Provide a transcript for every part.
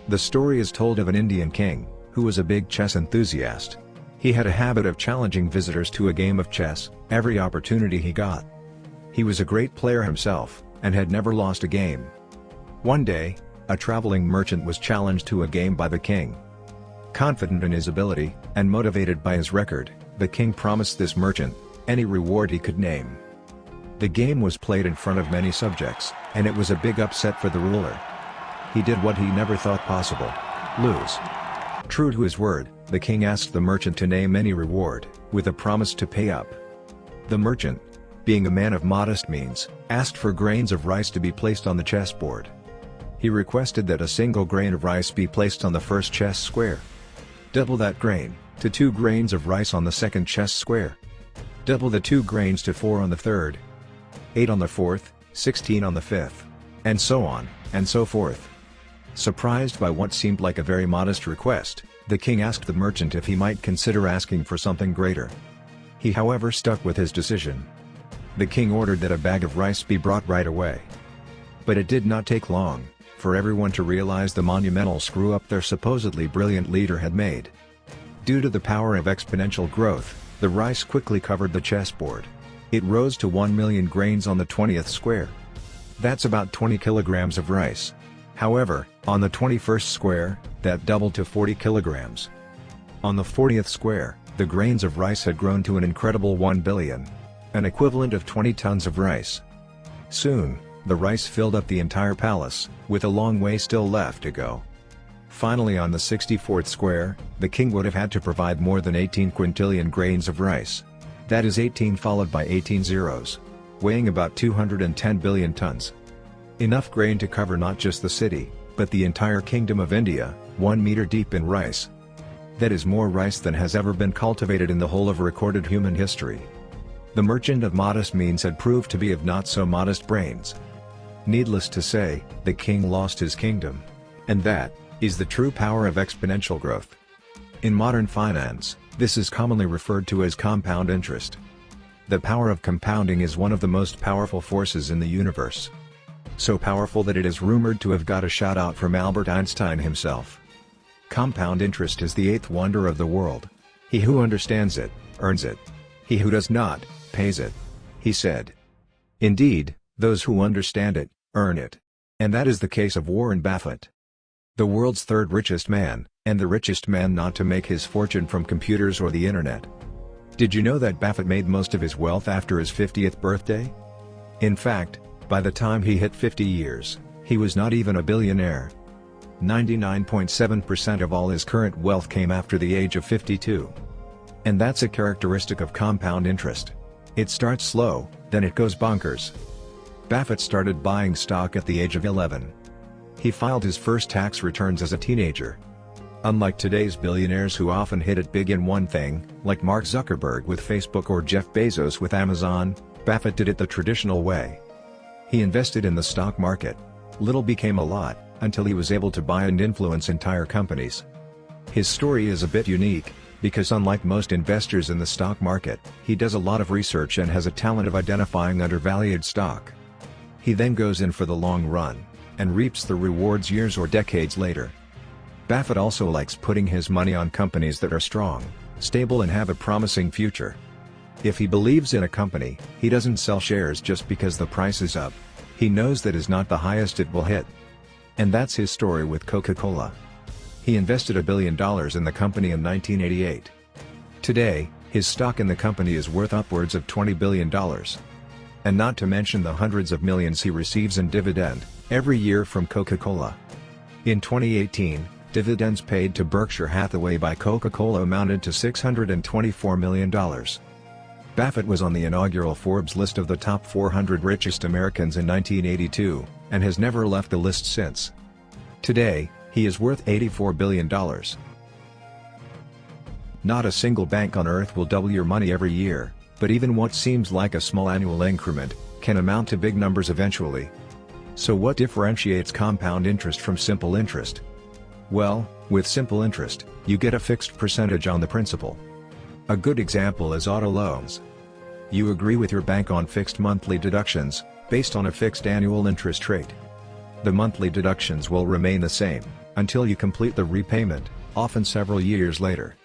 The story is told of an Indian king, who was a big chess enthusiast. He had a habit of challenging visitors to a game of chess, every opportunity he got. He was a great player himself, and had never lost a game. One day, a traveling merchant was challenged to a game by the king. Confident in his ability, and motivated by his record, the king promised this merchant any reward he could name. The game was played in front of many subjects, and it was a big upset for the ruler. He did what he never thought possible: lose. True to his word, the king asked the merchant to name any reward, with a promise to pay up. The merchant, being a man of modest means, asked for grains of rice to be placed on the chessboard. He requested that a single grain of rice be placed on the first chess square. Double that grain, to 2 grains of rice on the second chess square. Double the 2 grains to 4 on the third. 8 on the fourth, 16 on the fifth. And so on, and so forth. Surprised by what seemed like a very modest request, the king asked the merchant if he might consider asking for something greater. He however stuck with his decision. The king ordered that a bag of rice be brought right away. But it did not take long for everyone to realize the monumental screw-up their supposedly brilliant leader had made. Due to the power of exponential growth, the rice quickly covered the chessboard. It rose to 1 million grains on the 20th square. That's about 20 kilograms of rice. However, on the 21st square, that doubled to 40 kilograms. On the 40th square, the grains of rice had grown to an incredible 1 billion. An equivalent of 20 tons of rice. Soon, the rice filled up the entire palace, with a long way still left to go. Finally, on the 64th square, the king would have had to provide more than 18 quintillion grains of rice. That is 18 followed by 18 zeros. Weighing about 210 billion tons. Enough grain to cover not just the city, but the entire kingdom of India, 1 meter deep in rice. That is more rice than has ever been cultivated in the whole of recorded human history. The merchant of modest means had proved to be of not so modest brains. Needless to say, the king lost his kingdom. And that is the true power of exponential growth. In modern finance, this is commonly referred to as compound interest. The power of compounding is one of the most powerful forces in the universe. So powerful that it is rumored to have got a shout-out from Albert Einstein himself. Compound interest is the 8th wonder of the world. He who understands it, earns it. He who does not, pays it. He said. Indeed, those who understand it, earn it. And that is the case of Warren Buffett. The world's 3rd richest man, and the richest man not to make his fortune from computers or the internet. Did you know that Buffett made most of his wealth after his 50th birthday? In fact, by the time he hit 50 years, he was not even a billionaire. 99.7% of all his current wealth came after the age of 52. And that's a characteristic of compound interest. It starts slow, then it goes bonkers. Buffett started buying stock at the age of 11. He filed his first tax returns as a teenager. Unlike today's billionaires who often hit it big in one thing, like Mark Zuckerberg with Facebook or Jeff Bezos with Amazon, Buffett did it the traditional way. He invested in the stock market. Little became a lot, until he was able to buy and influence entire companies. His story is a bit unique, because unlike most investors in the stock market, he does a lot of research and has a talent of identifying undervalued stock. He then goes in for the long run, and reaps the rewards years or decades later. Buffett also likes putting his money on companies that are strong, stable and have a promising future. If he believes in a company, he doesn't sell shares just because the price is up. He knows that is not the highest it will hit. And that's his story with Coca-Cola. He invested $1 billion in the company in 1988. Today, his stock in the company is worth upwards of $20 billion. And not to mention the hundreds of millions he receives in dividend every year from Coca-Cola. In 2018, dividends paid to Berkshire Hathaway by Coca-Cola amounted to $624 million. Buffett was on the inaugural Forbes list of the top 400 richest Americans in 1982, and has never left the list since. Today, he is worth $84 billion. Not a single bank on earth will double your money every year, but even what seems like a small annual increment can amount to big numbers eventually. So what differentiates compound interest from simple interest? Well, with simple interest, you get a fixed percentage on the principal. A good example is auto loans. You agree with your bank on fixed monthly deductions, based on a fixed annual interest rate. The monthly deductions will remain the same, until you complete the repayment, often several years later.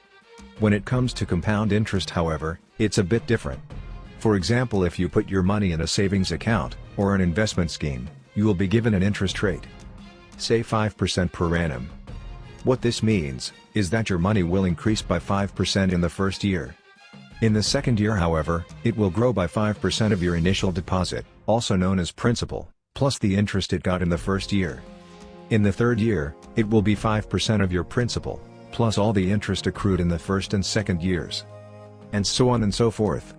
When it comes to compound interest, however, it's a bit different. For example, if you put your money in a savings account, or an investment scheme, you will be given an interest rate. Say 5% per annum. What this means, is that your money will increase by 5% in the first year. In the second year, however, it will grow by 5% of your initial deposit, also known as principal, plus the interest it got in the first year. In the third year, it will be 5% of your principal, plus all the interest accrued in the first and second years. And so on and so forth.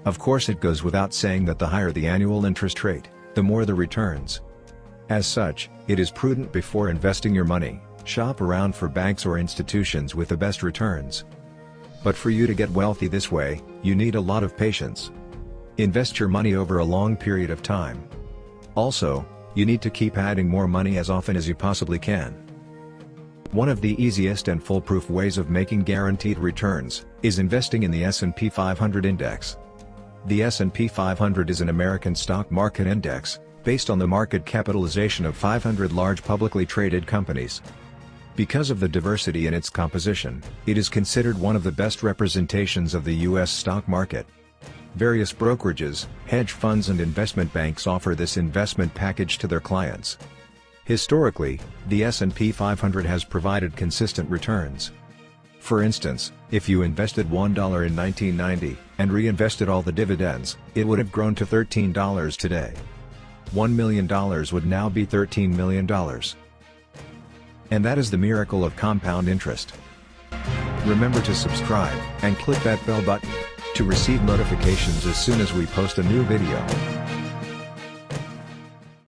Of course, it goes without saying that the higher the annual interest rate, the more the returns. As such, it is prudent before investing your money, shop around for banks or institutions with the best returns. But for you to get wealthy this way, you need a lot of patience. Invest your money over a long period of time. Also, you need to keep adding more money as often as you possibly can. One of the easiest and foolproof ways of making guaranteed returns is investing in the S&P 500 index. The S&P 500 is an American stock market index, based on the market capitalization of 500 large publicly traded companies. Because of the diversity in its composition, it is considered one of the best representations of the U.S. stock market. Various brokerages, hedge funds and investment banks offer this investment package to their clients. Historically, the S&P 500 has provided consistent returns. For instance, if you invested $1 in 1990, and reinvested all the dividends, it would have grown to $13 today. $1 million would now be $13 million. And that is the miracle of compound interest. Remember to subscribe, and click that bell button, to receive notifications as soon as we post a new video.